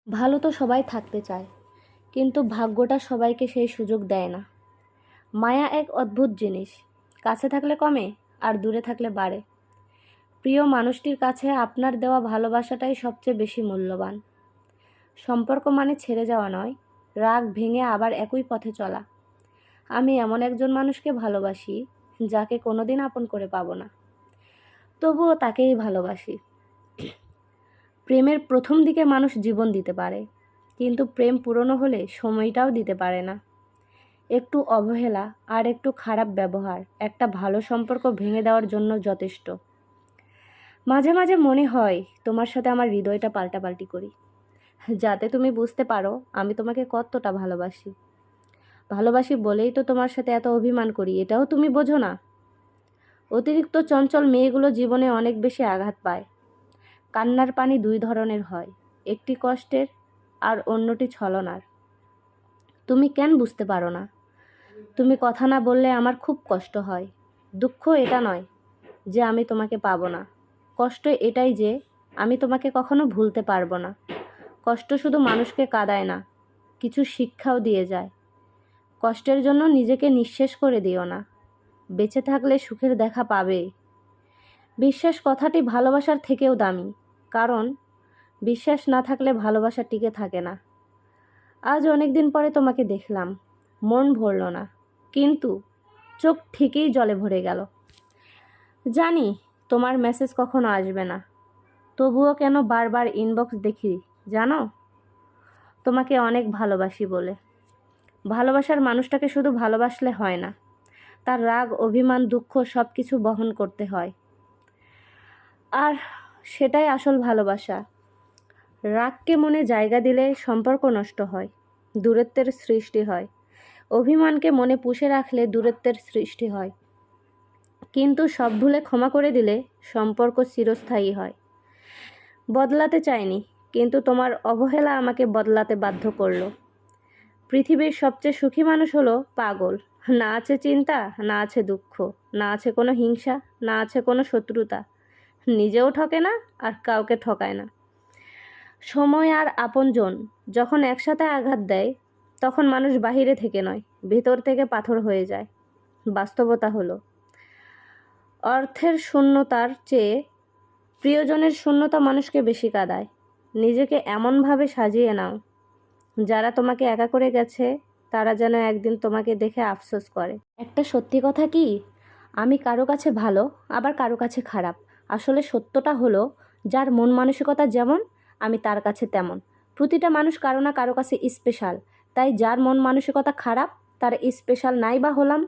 ভালো তো সবাই থাকতে চায়, কিন্তু ভাগ্যটা সবাইকে সেই সুযোগ দেয় না। মায়া এক অদ্ভুত জিনিস, কাছে থাকলে কমে আর দূরে থাকলে বাড়ে। প্রিয় মানুষটির কাছে আপনার দেওয়া ভালোবাসাটাই সবচেয়ে বেশি মূল্যবান। সম্পর্ক মানে ছেড়ে যাওয়া নয়, রাগ ভেঙে আবার একই পথে চলা। আমি এমন একজন মানুষকে ভালোবাসি যাকে কোনোদিন আপন করে পাবো না, তবুও তাকেই ভালোবাসি। প্রেমের প্রথম দিকে মানুষ জীবন দিতে পারে, কিন্তু প্রেম পুরনো হলে সময়টাও দিতে পারে না। একটু অবহেলা আর একটু খারাপ ব্যবহার একটা ভালো সম্পর্ক ভেঙে দেওয়ার জন্য যথেষ্ট। মাঝে মাঝে মনে হয় তোমার সাথে আমার হৃদয়টা পাল্টাপাল্টি করি, যাতে তুমি বুঝতে পারো আমি তোমাকে কতটা ভালোবাসি। ভালোবাসি বলেই তো তোমার সাথে এত অভিমান করি, এটাও তুমি বোঝো না। অতিরিক্ত চঞ্চল মেয়েগুলো জীবনে অনেক বেশি আঘাত পায়। কান্নার পানি দুই ধরনের হয়, একটি কষ্টের আর অন্যটি ছলনার। তুমি কেন বুঝতে পারো না? তুমি কথা না বললে আমার খুব কষ্ট হয়। দুঃখ এটা নয় যে আমি তোমাকে পাবো না, কষ্ট এটাই যে আমি তোমাকে কখনো ভুলতে পারবো না। কষ্ট শুধু মানুষকে কাঁদায় না, কিছু শিক্ষাও দিয়ে যায়। কষ্টের জন্য নিজেকে নিঃশেষ করে দিও না, বেঁচে থাকলে সুখের দেখা পাবে। বিশ্বাস কথাটি ভালোবাসার থেকেও দামি, কারণ বিশ্বাস না থাকলে ভালোবাসা টিকে থাকে না। আজ অনেক দিন পরে তোমাকে দেখলাম, মন ভরল না, কিন্তু চোখ ঠিকই জলে ভরে গেল। জানি তোমার মেসেজ কখনো আসবে না, তবুও কেন বারবার ইনবক্স দেখি জানো? তোমাকে অনেক ভালোবাসি বলে। ভালোবাসার মানুষটাকে শুধু ভালোবাসলে হয় না, তার রাগ, অভিমান, দুঃখ সব কিছু বহন করতে হয়। আর সেটাই আসল ভালোবাসা। রাগকে মনে জায়গা দিলে সম্পর্ক নষ্ট হয়, দূরত্বের সৃষ্টি হয়। অভিমানকে মনে পুষে রাখলে দূরত্বের সৃষ্টি হয়। কিন্তু সব ভুলে ক্ষমা করে দিলে সম্পর্ক চিরস্থায়ী হয়। বদলাতে চাইনি, কিন্তু তোমার অবহেলা আমাকে বদলাতে বাধ্য করলো। পৃথিবীর সবচেয়ে সুখী মানুষ হলো পাগল। না আছে চিন্তা, না আছে দুঃখ, না আছে কোনো হিংসা, না আছে কোনো শত্রুতা। নিজেও ঠকে না আর কাউকে ঠকায় না। সময় আর আপনজন যখন একসাথে আঘাত দেয়, তখন মানুষ বাহিরে থেকে নয়, ভেতর থেকে পাথর হয়ে যায়। বাস্তবতা হলো, অর্থের শূন্যতার চেয়ে প্রিয়জনের শূন্যতা মানুষকে বেশি কাঁদায়। নিজেকে এমনভাবে সাজিয়ে নাও, যারা তোমাকে একা করে গেছে তারা যেন একদিন তোমাকে দেখে আফসোস করে। একটা সত্যি কথা কি, আমি কারো কাছে ভালো, আবার কারো কাছে খারাপ। আসলে সত্যটা হলো, যার মন মানসিকতা যেমন আমি তার কাছে তেমন। প্রতিটা মানুষ কারো না কারো কাছে স্পেশাল, তাই যার মন মানসিকতা খারাপ তার স্পেশাল নাই বা হলাম।